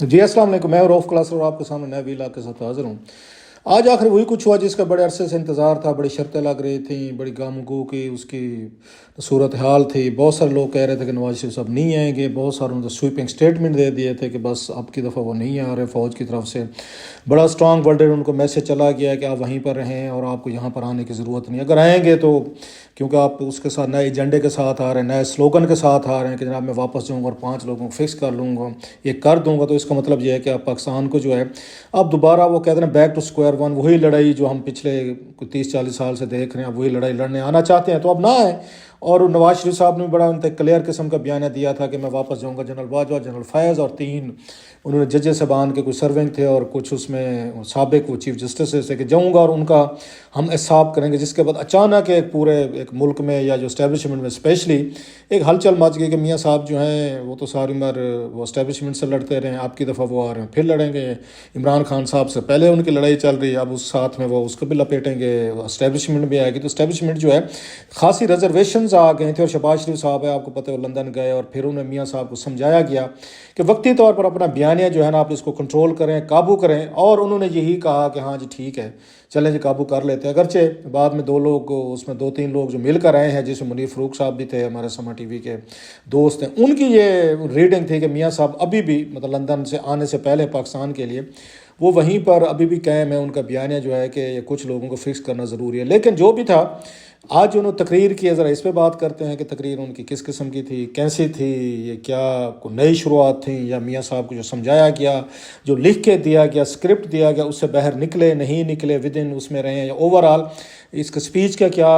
जी अस्सलाम वालेकुम। मैं रऊफ़ क्लास और आपके सामने नए वीला के साथ हाज़िर हूँ। आज आखिर वही कुछ हुआ जिसका बड़े अरसे से इंतज़ार था। बड़ी शर्तें लग रही थी, बड़ी गम-गू की उसकी सूरत हाल थी। बहुत सारे लोग कह रहे थे कि नवाज़ शरीफ साहब नहीं आएंगे। बहुत सारों ने स्वीपिंग स्टेटमेंट दे दिए थे कि बस अब की दफ़ा वो नहीं आ रहे। फ़ौज की तरफ से बड़ा स्ट्रॉन्ग वर्डेड उनको मैसेज चला गया कि आप वहीं पर रहें और आपको यहाँ पर आने की ज़रूरत नहीं। अगर आएंगे तो क्योंकि आप उसके साथ नए एजेंडे के साथ आ रहे हैं, नए स्लोगन के साथ आ रहे हैं कि जनाब मैं वापस जाऊँगा और 5 लोगों को फिक्स कर लूँगा, ये कर दूँगा, तो इसका मतलब ये है कि आप पाकिस्तान को जो है अब दोबारा वो कहते हैं बैक टू स्क्वायर वन, वही लड़ाई जो हम पिछले 30-40 साल से देख रहे हैं, अब वही लड़ाई लड़ने आना चाहते हैं तो अब ना आए। और नवाज शरीफ साहब ने बड़ा उनसे क्लियर किस्म का बयान दिया था कि मैं वापस जाऊँगा। जनरल बाजवा, जनरल फैज़ और 3 उन्होंने जजेस साहबान के कुछ सर्विंग थे और कुछ उसमें साबिक वो चीफ जस्टिस से कि जाऊँगा और उनका हम हिसाब करेंगे। जिसके बाद अचानक एक पूरे एक मुल्क में या जो इस्टेब्लिशमेंट में स्पेशली एक हलचल मच गई कि मियाँ साहब जो हैं वो तो सारी उम्र वो इस्टेब्लिशमेंट से लड़ते रहे, अब की दफ़ा वो आ रहे हैं फिर लड़ेंगे। इमरान खान साहब से पहले उनकी लड़ाई चल रही है, अब उस साथ में वो उसको भी लपेटेंगे, इस्टेब्लिशमेंट भी आएगी। तो इस्टेब्लिशमेंट जो है खासी रिजर्वेशन आ गए थे। और शहबाज शरीफ साहब है, आपको पता है, वो लंदन गए और फिर उन्हें मियाँ साहब को समझाया गया कि वक्ती तौर पर अपना बयानिया जो है ना आप इसको कंट्रोल करें, काबू करें। और उन्होंने यही कहा कि हाँ जी ठीक है, चलें जी काबू कर लेते हैं। अगरचे बाद में 2 लोग उसमें 2-3 लोग जो मिलकर आए हैं, जिसमें मुनीर फ़रूक साहब भी थे, हमारे समा टीवी के दोस्त हैं, उनकी ये रीडिंग थी कि मियाँ साहब अभी भी मतलब लंदन से आने से पहले पाकिस्तान के लिए वो वहीं पर अभी भी कायम है। उनका बयानिया जो है कि कुछ लोगों को फिक्स करना ज़रूरी है। लेकिन जो भी था, आज उन्होंने तकरीर की है, ज़रा इस पर बात करते हैं कि तकरीर उनकी किस किस्म की थी, कैसी थी, ये क्या कोई नई शुरुआत थी या मियाँ साहब को जो समझाया गया, जो लिख के दिया गया, स्क्रिप्ट दिया गया, उससे बाहर निकले नहीं निकले, विद इन उसमें रहे, या ओवरऑल इसका स्पीच का क्या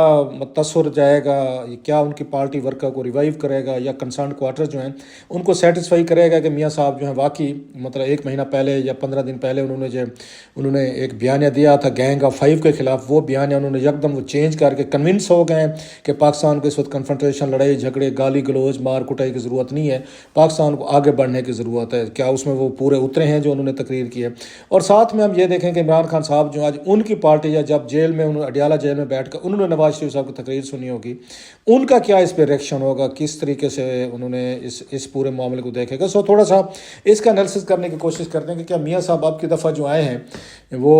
तसर जाएगा, ये क्या उनकी पार्टी वर्कर को रिवाइव करेगा या कंसर्न क्वार्टर जो हैं उनको सेटिस्फाई करेगा कि मियाँ साहब जो हैं वाकई मतलब 1 महीना पहले या 15 दिन पहले उन्होंने एक बयानिया दिया था गैंग ऑफ 5 के खिलाफ, वो बयानिया उन्होंने यकदम वो चेंज करके कन्विंस हो गए हैं कि पाकिस्तान को इस वक्त कन्फ्रंटेशन, लड़ाई झगड़े, गाली गलौज, मार कुटाई की ज़रूरत नहीं है, पाकिस्तान को आगे बढ़ने की ज़रूरत है। क्या उसमें वो पूरे उतरे हैं जो उन्होंने तकरीर की है। और साथ में हम ये देखें कि इमरान खान साहब जो आज उनकी पार्टी या जब जेल में उन्होंने अडियाला जेल में बैठ कर उन्होंने नवाज शरीफ साहब की तकरीर सुनी होगी, उनका क्या इस पर रिएक्शन होगा, किस तरीके से उन्होंने इस पूरे मामले को देखेगा। सो थोड़ा सा इसका एनालिसिस करने की कोशिश करते हैं कि क्या मियाँ साहब अब की दफ़ा जो आए हैं वो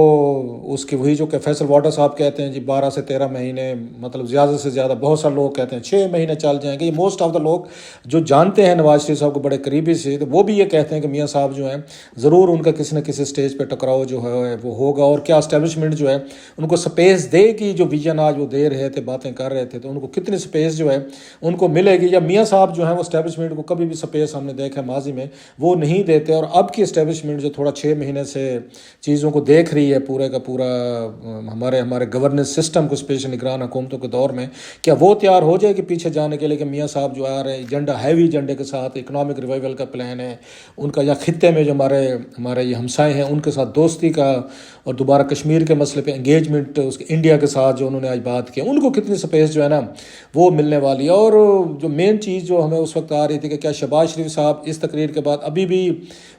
उसकी वही जो कि फैसल वाटर साहब कहते हैं जी 12 से 13 महीने, मतलब ज़्यादा से ज़्यादा, बहुत सारे लोग कहते हैं 6 महीने चल जाएंगे। मोस्ट ऑफ द लोग जो जानते हैं नवाज शरीफ साहब को बड़े करीबी से, तो वो भी ये कहते हैं कि मियाँ साहब जो हैं ज़रूर उनका किसी न किसी स्टेज पर टकराव जो है वो होगा। और क्या इस्टेब्लिशमेंट जो है उनको स्पेस देगी, जो विजन आज वो दे रहे थे, बातें कर रहे थे, तो उनको कितनी स्पेस जो है उनको मिलेगी। या मियाँ साहब जो है वो इस्टेब्लिशमेंट को कभी भी स्पेस हमने देखा माजी में वो नहीं देते। और अब की इस्टेब्लिशमेंट जो थोड़ा 6 महीने से चीज़ों को देख रही है पूरे का पूरा हमारे गवर्नेंस सिस्टम को, स्पेशल निगरान हुकूमतों के दौर में, क्या वो तैयार हो जाएगी पीछे जाने के लिए कि मियाँ साहब जो आ रहे हैं एजेंडा, हैवी एजेंडे के साथ, इकनॉमिक रिवाइवल का प्लान है उनका, या खित्ते में जो हमारे ये हमसाए हैं उनके साथ दोस्ती का, और दोबारा कश्मीर के मसले पे एंगेजमेंट उसके इंडिया के साथ जो उन्होंने आज बात की, उनको कितनी स्पेस जो है ना वो मिलने वाली है। और जो मेन चीज़ जो हमें उस वक्त आ रही थी कि क्या शहबाज शरीफ साहब इस तकरीर के बाद अभी भी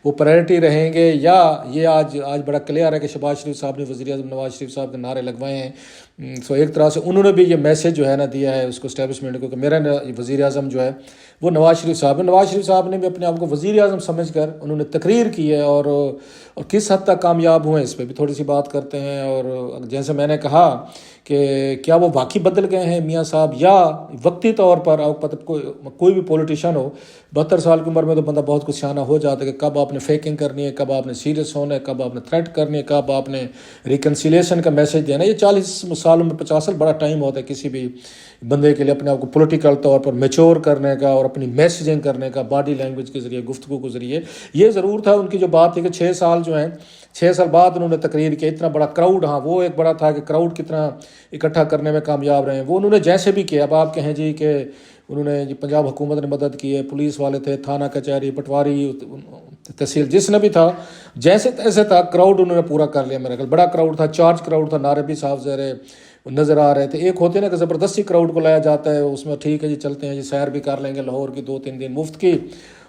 वो प्रायोरिटी रहेंगे, या ये आज बड़ा क्लियर है कि शहबाज शरीफ साहब ने वज़ीर आज़म नवाज शरीफ साहब के नारे लगवाए हैं। सो एक तरह से उन्होंने भी ये मैसेज जो है ना दिया है उसको इस्टेब्लिशमेंट को कि मेरा वज़ीर आज़म जो है वो नवाज शरीफ साहब है। नवाज शरीफ साहब ने भी अपने आप को वज़ीर आज़म समझ कर उन्होंने तकरीर की है, और किस हद तक कामयाब हुए इस पर भी थोड़ी सी बात करते हैं। और जैसे मैंने कहा कि क्या वो वाकई बदल गए हैं मियाँ साहब, या वक्ती तौर पर आप पता कोई भी पॉलिटिशियन हो 72 साल की उम्र में तो बंदा बहुत कुछ शाना हो जाता है कि कब आपने फेकिंग करनी है, कब आपने सीरियस होना है, कब आपने थ्रेट करनी है, कब आपने रिकन्सिलेशन का मैसेज देना है। ये 40 साल में 50 साल बड़ा टाइम होता है किसी भी बंदे के लिए अपने आप को पॉलिटिकल तौर पर मैच्योर करने का और अपनी मैसेजिंग करने का, बॉडी लैंग्वेज के ज़रिए, गुफ्तगू के ज़रिए। ये ज़रूर था उनकी जो बात थी कि 6 साल जो हैं 6 साल बाद उन्होंने तकरीर की, इतना बड़ा क्राउड, हाँ वो एक बड़ा था कि क्राउड कितना इकट्ठा करने में कामयाब रहे, वो उन्होंने जैसे भी किया। अब आप कहें जी कि उन्होंने पंजाब हुकूमत ने मदद की है, पुलिस वाले थे, थाना कचहरी, पटवारी, तहसील, जिसने भी था जैसे तैसे था, क्राउड उन्होंने पूरा कर लिया। मेरा ख्याल बड़ा क्राउड था, चार्ज क्राउड था, नारे भी साफ ज़हरे नज़र आ रहे थे। एक होते ना कि ज़बरदस्ती क्राउड को लाया जाता है, उसमें ठीक है जी चलते हैं जी, सैर भी कर लेंगे लाहौर की 2-3 दिन मुफ्त की,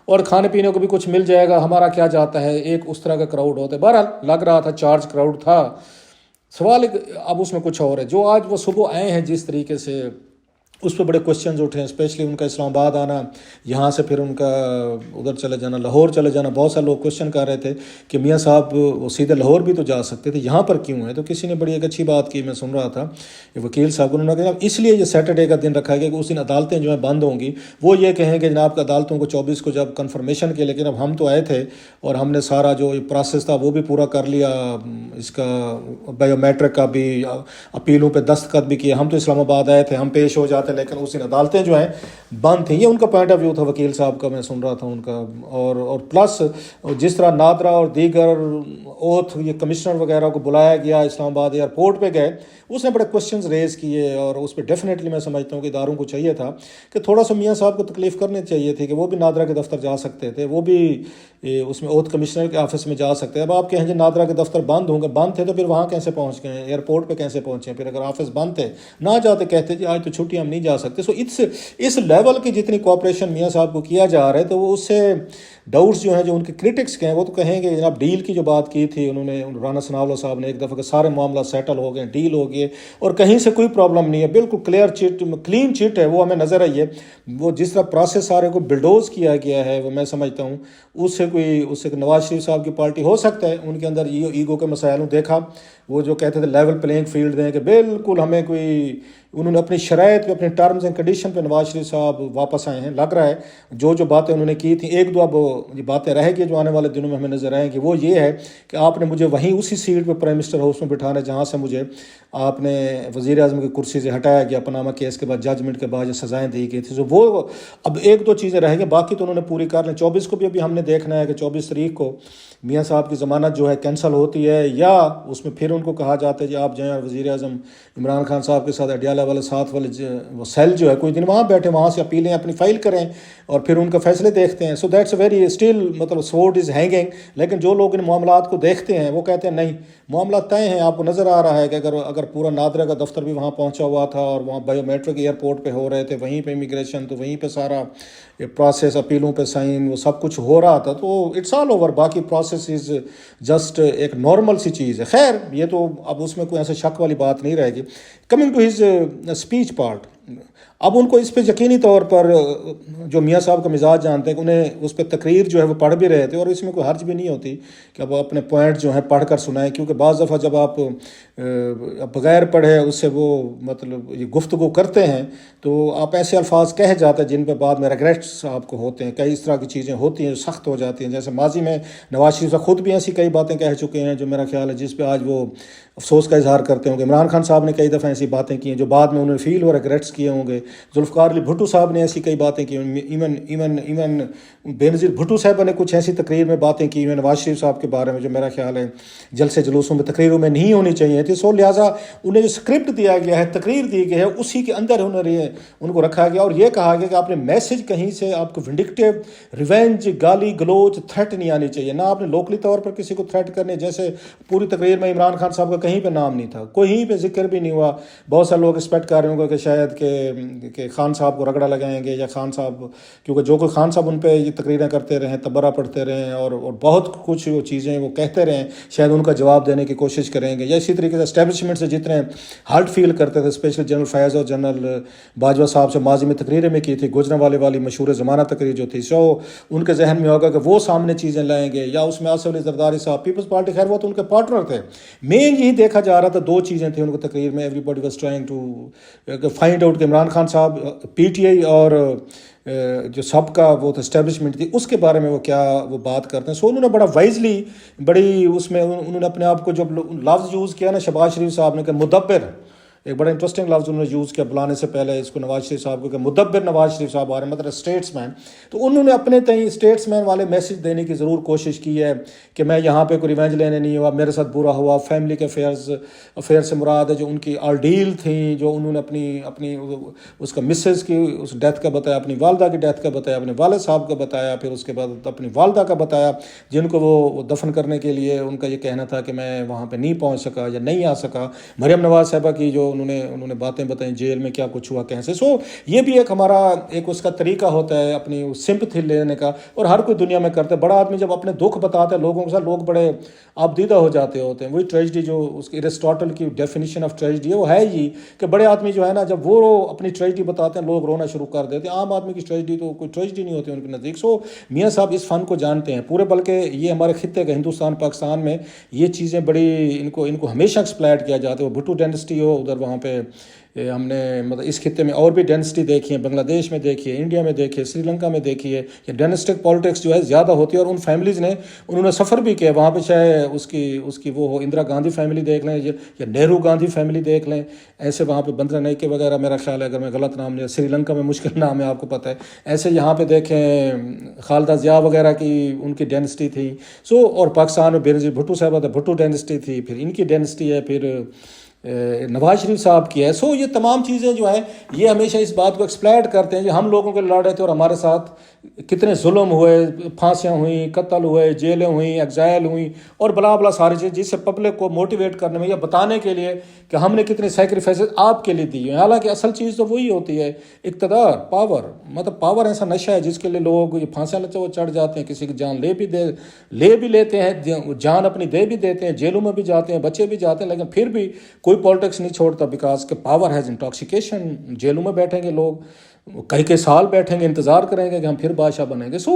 और खाने पीने को भी कुछ मिल जाएगा, हमारा क्या जाता है, एक उस तरह का क्राउड होता है। बहरहाल लग रहा था चार्ज क्राउड था। सवाल अब उसमें कुछ और है। जो आज वो सुबह आए हैं जिस तरीके से उस पर बड़े क्वेश्चंस उठे हैं, स्पेशली उनका इस्लामाबाद आना, यहाँ से फिर उनका उधर चले जाना, लाहौर चले जाना। बहुत सारे लोग क्वेश्चन कर रहे थे कि मियाँ साहब वो सीधे लाहौर भी तो जा सकते थे, यहाँ पर क्यों है? तो किसी ने बड़ी एक अच्छी बात की, मैं सुन रहा था वकील साहब, उन्होंने कहा इसलिए ये सैटरडे का दिन रखा गया कि उस दिन अदालतें जो है बंद होंगी। वो ये कहें कि जनाब अदालतों को 24 को जब कन्फर्मेशन किया, लेकिन अब हम तो आए थे और हमने सारा जो प्रोसेस था वो भी पूरा कर लिया, इसका बायोमेट्रिक का भी, अपीलों पर दस्तखत भी किए, हम तो इस्लामाबाद आए थे, हम पेश हो जाते, लेकिन उस दिन अदालतें जो हैं बंद थी। ये उनका पॉइंट ऑफ व्यू था वकील साहब का, मैं सुन रहा था उनका। और प्लस जिस तरह नादरा और दीगर ओथ ये कमिश्नर वगैरह को बुलाया गया, इस्लामाबाद एयरपोर्ट पे गए, उसने बड़े क्वेश्चंस रेज किए। और उस पर डेफिनेटली मैं समझता हूँ कि इदारों को चाहिए था कि थोड़ा सा मियाँ साहब को तकलीफ़ करनी चाहिए थी कि वो भी नादरा के दफ्तर जा सकते थे, वो भी उसमें ओथ कमिश्नर के ऑफिस में जा सकते हैं। अब आप कहें नादरा के दफ्तर बंद होंगे, बंद थे तो फिर वहाँ कैसे पहुँच गए, एयरपोर्ट पर कैसे पहुँचे? फिर अगर ऑफिस बंद थे, ना जाते, कहते जी आज तो छुट्टी हम नहीं जा सकते। सो इस लेवल की जितनी कोऑपरेशन मियाँ साहब को किया जा रहा है, तो वो उससे डाउट्स जो हैं, जो उनके क्रिटिक्स के हैं, वो तो कहेंगे जनाब डील की जो बात की थी उन्होंने, राना सनाउल्लाह साहब ने एक दफ़ा के सारे मामला सेटल हो गए, डील हो गए और कहीं से कोई प्रॉब्लम नहीं है, बिल्कुल क्लीन चिट है, वो हमें नज़र आई है। वो जिस तरह प्रोसेस सारे को बिल्डोज किया गया है, वो मैं समझता हूँ उससे नवाज शरीफ साहब की पार्टी हो सकता है उनके अंदर ईगो के मसाइलों देखा, वो जो कहते थे लेवल प्लेइंग फील्ड दें कि बिल्कुल हमें कोई, उन्होंने अपनी शराइत पे, अपने टर्म्स एंड कंडीशन पे नवाज शरीफ साहब वापस आए हैं। लग रहा है जो बातें उन्होंने की थी, एक दो अब ये बातें रहेगी जो आने वाले दिनों में हमें नजर आएंगी, वो ये है कि आपने मुझे वहीं उसी सीट पे प्राइम मिनिस्टर हाउस में बिठाना जहाँ से मुझे आपने वज़ीर आज़म की कुर्सी से हटाया गया पनामा केस के बाद, जजमेंट के बाद जो सज़ाएँ दी गई थी। तो वो अब एक दो चीज़ें रहेंगी, बाकी तो उन्होंने पूरी कर लें। 24 को भी अभी हमने देखना है कि 24 तारीख को मियाँ साहब की ज़मानत जो है कैंसिल होती है या उसमें फिर उनको कहा जाता है जी आप जाएँ वज़ीर आज़म इमरान खान साहब के साथ अडियाला वाले साथ वाले वो सेल जो है कुछ दिन वहाँ बैठे, वहाँ से अपीलें अपनी फाइल करें और फिर उनका फैसले देखते हैं। सो दैट्स वेरी स्टिल, मतलब स्वॉर्ड इज़ हैंगिंग। लेकिन जो लोग इन मामलात को देखते हैं वो कहते हैं नहीं, मामला तय है। आपको नज़र आ रहा है कि अगर पूरा नादरा का दफ्तर भी वहाँ पहुँचा हुआ था और वहाँ बायोमेट्रिक एयरपोर्ट पे हो रहे थे, वहीं पे इमिग्रेशन, तो वहीं पे सारा प्रोसेस, अपीलों पे साइन, वो सब कुछ हो रहा था, तो इट्स ऑल ओवर। बाकी प्रोसेस इज़ जस्ट एक नॉर्मल सी चीज़ है। खैर ये तो अब उसमें कोई ऐसे शक वाली बात नहीं रहेगी। Coming to his speech part, अब उनको इस पे यकीनी तौर पर जो मियाँ साहब का मिजाज जानते हैं कि उन्हें उस पर तकरीर जो है वो पढ़ भी रहे थे और इसमें कोई हर्ज भी नहीं होती कि अब अपने पॉइंट जो है पढ़ कर सुनाएं, क्योंकि बाज़ दफ़ा जब आप बग़ैर पढ़े उससे वो मतलब ये गुफ्तगू करते हैं तो आप ऐसे अल्फाज कह जाते हैं जिन पर बाद में रिग्रेट्स आपको होते हैं। कई इस तरह की चीज़ें होती हैं जो सख्त हो जाती हैं, जैसे माजी में नवाज शरीफ साहब खुद भी ऐसी कई बातें कह चुके हैं जो मेरा ख्याल है जिस पर आज वो अफसोस का इजहार करते होंगे। इमरान खान साहब ने कई दफ़ा ऐसी बातें की हैं जो बाद में उन्होंने फील और रिग्रेट्स किए होंगे। जुल्फ़िकार अली भुट्टो साहब ने ऐसी कई बातें की, इवन बेनज़ीर भुट्टो साहब ने कुछ ऐसी तकरीर में बातें की हुई नवाज शरीफ साहब के बारे में जो मेरा ख्याल है जलसे जुलूसों में, तकरीरों में नहीं होनी चाहिए थी। सो लिहाजा उन्हें जो स्क्रिप्ट दिया गया है, तकरीर दी गई है, उसी के अंदर उनको रखा गया और ये कहा गया कि आपने मैसेज कहीं से आपको विंडिक्टिव, रिवेंज, गाली गलोच, थ्रेट नहीं आनी चाहिए, ना आपने लोकली तौर पर किसी को थ्रेट करने। जैसे पूरी तकरीर में इमरान खान साहब का कहीं पे नाम नहीं था, कहीं पे जिक्र भी नहीं हुआ। बहुत सारे लोग एक्सपेक्ट कर रहे होंगे कि शायद के खान साहब को रगड़ा लगाएंगे या खान साहब, क्योंकि जो कोई खान साहब उन पर ये तकरीरें करते रहे, तबरा पढ़ते रहे और बहुत कुछ वो चीज़ें वो कहते रहें, शायद उनका जवाब देने की कोशिश करेंगे। या इसी तरीके से एस्टेब्लिशमेंट से जितने हर्ट फील करते थे, स्पेशली जनरल फैज़ और जनरल बाजवा साहब से माजी में तकरीरें में की थी, गुजरांवाले वाली मशहूर ज़माना तकरीर जो थी, सो उनके जहन में होगा कि वो सामने चीज़ें लाएंगे। या उसमें आसिफ अली जरदारी साहब पीपल्स पार्टी, खैर वो तो उनके पार्टनर थे। मेन यही देखा जा रहा था, दो चीज़ें थी उनको तकरीर में, everybody was trying to find out कि इमरान खान साहब पीटीआई और जो सबका वो एस्टेब्लिशमेंट थी उसके बारे में वो क्या वो बात करते हैं। सो उन्होंने बड़ा वाइजली, बड़ी उसमें उन्होंने अपने आप को जब लफ्ज़ यूज़ किया ना शहबाज शरीफ साहब ने कि मुदब्बिर, एक बड़ा इंटरेस्टिंग लफ्ज़ उन्होंने यूज़ किया बुलाने से पहले इसको नवाज शरीफ साहब को कि मुदब्बिर नवाज शरीफ साहब आ रहे हैं, मतलब स्टेट्समैन। तो उन्होंने अपने तय स्टेट्समैन वाले मैसेज देने की ज़रूर कोशिश की है कि मैं यहाँ पे कोई रिवेंज लेने नहीं हुआ, मेरे साथ बुरा हुआ, फैमिली के अफेयर से मुराद है जो उनकी आर्डील थी, जो उन्होंने अपनी उसका मिसेस की उस डेथ का बताया, अपनी वालदा की डेथ का बताया, अपने वालिद साहब का बताया, फिर उसके बाद अपनी वालदा का बताया जिनको वो दफन करने के लिए उनका ये कहना था कि मैं वहाँ पर नहीं पहुँच सका या नहीं आ सका। मरियम नवाज साहबा की जो उन्होंने उन्होंने बातें बताई जेल में क्या कुछ हुआ कैसे। सो ये भी एक हमारा एक उसका तरीका होता है अपनी सिंपथी लेने का, और हर कोई दुनिया में करता है। बड़ा आदमी जब अपने दुख बताते हैं लोगों के साथ, लोग बड़े आपदीदा हो जाते होते हैं। वही ट्रेजिडी जो उसकी एरिस्टोटल की डेफिनेशन ऑफ ट्रेजिडी है वो है ही कि बड़े आदमी जो है ना, जब वो अपनी ट्रेजिडी बताते हैं लोग रोना शुरू कर देते हैं। आम आदमी की ट्रेजिडी तो कोई ट्रेजिडी नहीं होती उनके नज़दीक। सो मियाँ साहब इस फ़न को जानते हैं पूरे, बल्कि ये हमारे खित्ते का हिंदुस्तान पाकिस्तान में ये चीज़ें बड़ी इनको इनको हमेशा एक्सप्लॉइट किया जाता है। वो भुट्टो डायनेस्टी हो उधर, वहाँ पे हमने मतलब इस खित्ते में और भी डायनेस्टी देखी है, बांग्लादेश में देखी है, इंडिया में देखी है, श्रीलंका में देखी है। ये डायनेस्टिक पॉलिटिक्स जो है ज़्यादा होती है, और उन फैमिलीज़ ने उन्होंने सफ़र भी किया वहाँ पे, चाहे उसकी उसकी वो हो इंदिरा गांधी फैमिली देख लें या नेहरू गांधी फैमिली देख लें, ऐसे वहाँ पे बंदरा नाइके वगैरह, मेरा ख्याल है अगर मैं गलत नाम नहीं, श्रीलंका में मुश्किल नाम है आपको पता है। ऐसे यहाँ पे देखें खालदा ज़िया वगैरह की उनकी डायनेस्टी थी। सो और पाकिस्तान में बेनज़ीर भुट्टो साहब था, भुट्टो डायनेस्टी थी, फिर इनकी डायनेस्टी है, फिर नवाज शरीफ साहब की है। सो ये तमाम चीज़ें जो हैं ये हमेशा इस बात को एक्सप्लॉइट करते हैं कि हम लोगों के लड़ रहे थे और हमारे साथ कितने जुल्म हुए, फांसियाँ हुई, कत्ल हुए, जेलें हुई, एग्जाइल हुई और बला बला सारी चीज़, जिससे पब्लिक को मोटिवेट करने में या बताने के लिए कि हमने कितने सेक्रीफाइसेस आपके लिए दी हैं। हालांकि असल चीज़ तो वही होती है, इक़्तिदार, पावर। मतलब पावर ऐसा नशा है जिसके लिए लोग ये फांसियाँ लेते वो चढ़ जाते हैं, किसी की जान ले भी लेते हैं, जान अपनी दे भी देते हैं, जेलों में भी जाते हैं, बच्चे भी जाते हैं, लेकिन फिर भी कोई पॉलिटिक्स नहीं छोड़ता, बिकॉज के पावर हैज़ इंटॉक्सिकेशन। जेलों में बैठेंगे लोग, कई साल बैठेंगे, इंतज़ार करेंगे कि हम फिर बादशाह बनेंगे। सो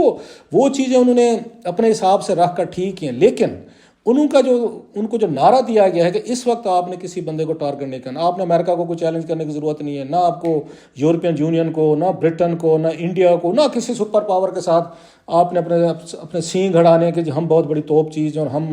वो चीज़ें उन्होंने अपने हिसाब से रख कर ठीक किए, लेकिन उनको जो नारा दिया गया है कि इस वक्त आपने किसी बंदे को टारगेट नहीं करना, आपने अमेरिका को कोई चैलेंज करने की ज़रूरत नहीं है, ना आपको यूरोपियन यूनियन को, ना ब्रिटेन को, ना इंडिया को, ना किसी सुपर पावर के साथ आपने अपने सींग अड़ाने के हम बहुत बड़ी तोप चीज़ और हम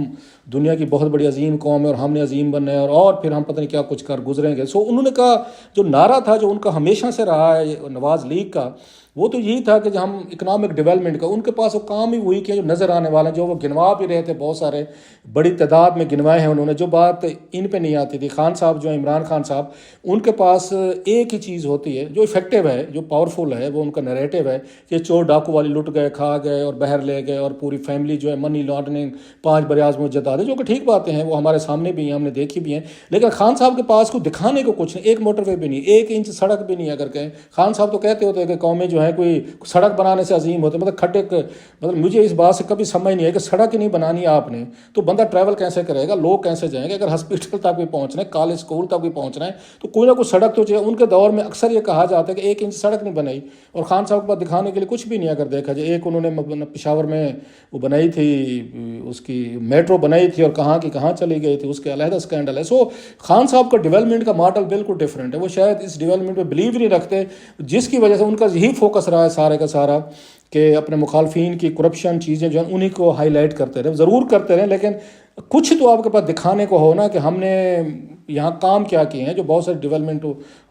दुनिया की बहुत बड़ी अजीम कौम है और हमने अजीम बनना है और फिर हम पता नहीं क्या कुछ कर गुजरेंगे। सो उन्होंने कहा, जो नारा था जो उनका हमेशा से रहा है नवाज लीग का, वो तो यही था कि जो हम इकनॉमिक डेवलपमेंट का, उनके पास वो काम ही वही किया जो नज़र आने वाला, जो वो गिनवा भी रहे थे, बहुत सारे बड़ी तादाद में गिनवाए हैं उन्होंने। जो बात इन पे नहीं आती थी, खान साहब जो है इमरान खान साहब, उनके पास एक ही चीज़ होती है जो इफेक्टिव है, जो पावरफुल है, वो उनका नैरेटिव है कि चोर डाकू वाली लुट गए, खा गए और बहर ले गए और पूरी फैमिली जो है मनी लॉन्ड्रिंग, 5 बरियाज मुजद्दाद, जो कि ठीक बातें हैं, वो हमारे सामने भी हैं, हमने देखी भी हैं। लेकिन खान साहब के पास को दिखाने को कुछ नहीं, एक मोटरवे भी नहीं, 1 इंच सड़क भी नहीं। अगर कहें, खान साहब तो कहते होते हैं कि कौमें जो है कोई सड़क बनाने से अजीम होते, मतलब खड्डे, मतलब मुझे इस बात से कभी समझ नहीं है कि सड़क ही नहीं बनानी आपने तो बंदा ट्रैवल कैसे करेगा, लोग कैसे जाएंगे। अगर हॉस्पिटल तक भी पहुंचना है, कॉलेज स्कूल तक भी पहुंचना है तो कोई ना कोई सड़क तो चाहिए। उनके दौर में अक्सर ये कहा जाता है कि 1 इंच सड़क नहीं बनाई, और खान साहब के पास दिखाने के लिए कुछ भी नहीं। अगर देखा जाए, एक उन्होंने पेशावर में वो बनाई थी, उसकी मेट्रो बनाई थी और कहाँ की कहाँ चली गई थी, उसके अलहदा स्कैंडल है। सो खान साहब का डेवलपमेंट का मॉडल बिल्कुल डिफरेंट है। वो शायद इस डेवलपमेंट में बिलीव नहीं रखते, जिसकी वजह से उनका यही फोकस रहा है सारे का सारा कि अपने मुखालफिन की करप्शन चीज़ें जो हैं उन्हीं को हाईलाइट करते रहे, ज़रूर करते रहे, लेकिन कुछ तो आपके पास दिखाने को हो ना कि हमने यहाँ काम क्या किए हैं, जो बहुत सारी डेवलपमेंट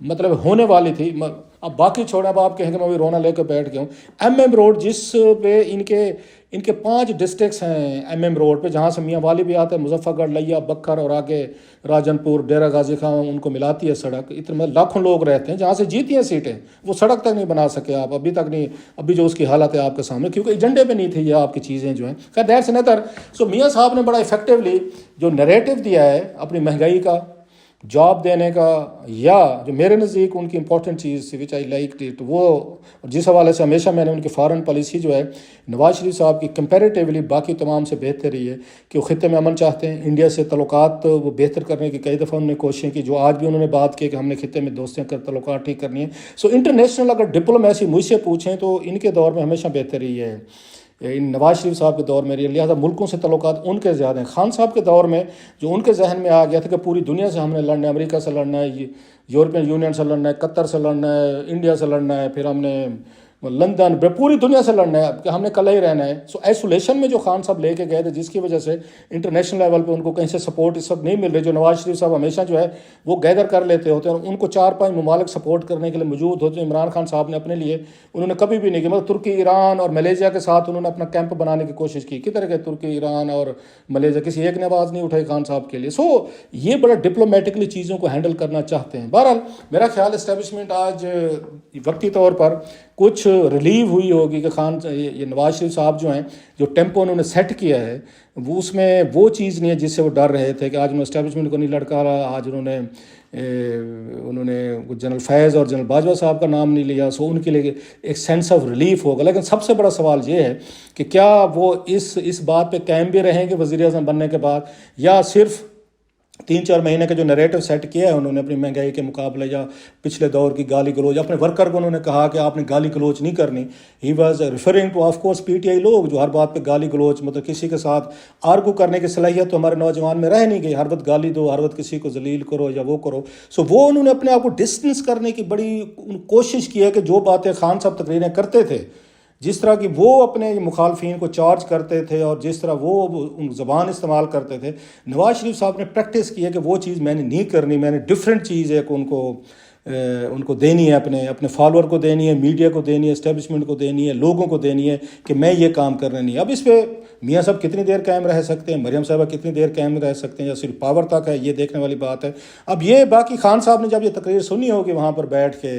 मतलब होने वाली थी। अब बाकी छोड़ा, अब आप कहेंगे मैं भी रोना लेकर बैठ गया हूँ। MM रोड, जिस पे इनके 5 डिस्ट्रिक्ट्स हैं MM रोड पे, जहाँ से मियाँ वाली भी आते हैं, मुजफ्फरगढ़, लिया, बक्खर और आगे राजनपुर, डेरा गाजी खां, उनको मिलाती है सड़क। इतने लाखों लोग रहते हैं, जहाँ से जीती हैं सीटें, वो सड़क तक नहीं बना सके आप अभी तक नहीं। अभी जो उसकी हालत है आपके सामने, क्योंकि एजेंडे पे नहीं थी ये आपकी चीज़ें जो हैं। खैर दैट्स अनदर। सो मियाँ साहब ने बड़ा इफेक्टिवली जो नैरेटिव दिया है अपनी महंगाई का, जॉब देने का, या जो मेरे नज़दीक उनकी इंपॉर्टेंट चीज़ थी विच आई लाइक इट, वो जिस हवाले से हमेशा मैंने उनकी फ़ॉरेन पॉलिसी जो है नवाज शरीफ साहब की कंपैरेटिवली बाकी तमाम से बेहतर रही है कि वो ख़ित्ते में अमन चाहते हैं। इंडिया से तल्लुकात वो बेहतर करने की कई दफ़ा उन्होंने कोशिशें की, जो आज भी उन्होंने बात की कि हमने ख़ित्ते में दोस्तियाँ कर तल्लुकात ठीक करनी है। सो इंटरनेशनल अगर डिप्लोमेसी मुझसे पूछें तो इनके दौर में हमेशा बेहतर रही है, इन नवाज शरीफ साहब के दौर में। लिहाजा मुल्कों से तल्लुकात उनके ज़्यादा हैं। खान साहब के दौर में जो उनके जहन में आ गया था कि पूरी दुनिया से हमने लड़ना है, अमेरिका से लड़ना है, यूरोपियन यूनियन से लड़ना है, कतर से लड़ना है, इंडिया से लड़ना है, फिर हमने लंदन, पूरी दुनिया से लड़ना है कि हमने कल ही रहना है। सो आइसोलेशन में जो खान साहब लेके गए थे, जिसकी वजह से इंटरनेशनल लेवल पे उनको कहीं से सपोर्ट इस वक्त नहीं मिल रही, जो नवाज शरीफ साहब हमेशा जो है वो गैदर कर लेते होते हैं और उनको 4-5 ममालिक सपोर्ट करने के लिए मौजूद होते हैं। इमरान खान साहब ने अपने लिए उन्होंने कभी भी नहीं किया, मतलब तुर्की, ईरान और मलेशिया के साथ उन्होंने अपना कैंप बनाने की कोशिश की। किधर गए तुर्की, ईरान और मलेशिया, किसी एक ने आवाज़ नहीं उठाई खान साहब के लिए। सो ये बड़ा डिप्लोमेटिकली चीज़ों को हैंडल करना चाहते हैं। बहरहाल मेरा ख्याल इस्टेब्लिशमेंट आज वक्ती तौर पर कुछ रिलीव हुई होगी कि खान ये नवाज शरीफ साहब जो हैं, जो टेम्पो उन्होंने सेट किया है वो उसमें वो चीज़ नहीं है जिससे वो डर रहे थे कि आज उन्होंने इस्टेब्लिशमेंट को नहीं लड़का, आज उन्होंने जनरल फैज़ और जनरल बाजवा साहब का नाम नहीं लिया, सो उनके लिए एक सेंस ऑफ रिलीफ होगा। लेकिन सबसे बड़ा सवाल ये है कि क्या वो इस बात पे कायम भी रहेंगे वज़ीर आज़म बनने के बाद, या सिर्फ 3-4 महीने का जो नरेटिव सेट किया है उन्होंने अपनी महंगाई के मुकाबले या पिछले दौर की गाली गलोच, अपने वर्कर को उन्होंने कहा कि आपने गाली गलोच नहीं करनी। He was referring two of course PTI लोग जो हर बात पे गाली गलोच, मतलब किसी के साथ आर्गू करने की सलाहियत तो हमारे नौजवान में रह नहीं गई, हर वक्त गाली दो, हर वक्त किसी को जलील करो या वो करो। सो वो उन्होंने अपने आप को डिस्टेंस करने की बड़ी कोशिश की है कि जो बातें खान साहब तकरीरें करते थे, जिस तरह की वो अपने मुखालफिन को चार्ज करते थे और जिस तरह वो ज़बान इस्तेमाल करते थे, नवाज शरीफ साहब ने प्रैक्टिस की है कि वो चीज़ मैंने नहीं करनी, मैंने डिफरेंट चीज़ है कि उनको देनी है, अपने फॉलोअर को देनी है, मीडिया को देनी है, इस्टेब्लिशमेंट को देनी है, लोगों को देनी है कि मैं ये काम करना नहीं। अब इस पर मियाँ साहब कितनी देर कायम रह सकते हैं, मरियम साहबा कितनी देर कायम रह सकते हैं, या सिर्फ पावर तक है, ये देखने वाली बात है। अब ये बाकी खान साहब ने जब ये तकरीर सुनी होगी वहाँ पर बैठ के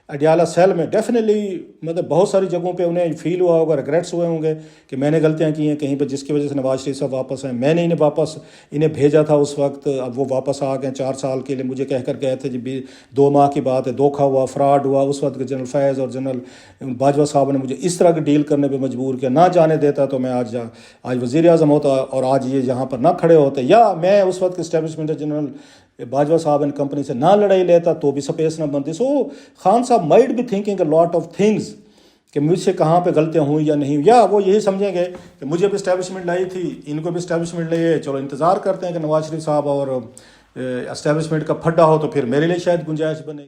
अडियाला सेल में, डेफिनेटली मतलब बहुत सारी जगहों पे उन्हें फील हुआ होगा, रिग्रेट्स हुए होंगे कि मैंने गलतियां की हैं कहीं पर, जिसकी वजह से नवाज शरीफ साहब वापस आए। मैंने इन्हें भेजा था उस वक्त, अब वो वापस आ गए 4 साल के लिए, मुझे कह कर गए थे जी 2 माह की बात है, धोखा हुआ, फ्रॉड हुआ। उस वक्त जनरल फैज़ और जनरल बाजवा साहब ने मुझे इस तरह की डील करने पर मजबूर किया, ना जाने देता तो मैं आज वज़ीर आज़म होता और आज ये यहाँ पर ना खड़े होते, या मैं उस वक्त इस्टेब्लिशमेंट जनरल बाजवा साहब एंड कंपनी से ना लड़ाई लेता तो भी स्पेस ना बनती। सो खान साहब might be thinking a lot of things कि मुझसे कहाँ पे गलतियाँ हुई या नहीं, या वो यही समझेंगे कि मुझे भी इस्टेब्लिशमेंट लाई थी, इनको भी इस्टेब्लिशमेंट लाई है, चलो इंतज़ार करते हैं कि नवाज शरीफ साहब और इस्टेब्लिशमेंट का फड्डा हो तो फिर मेरे लिए शायद गुंजाइश बने।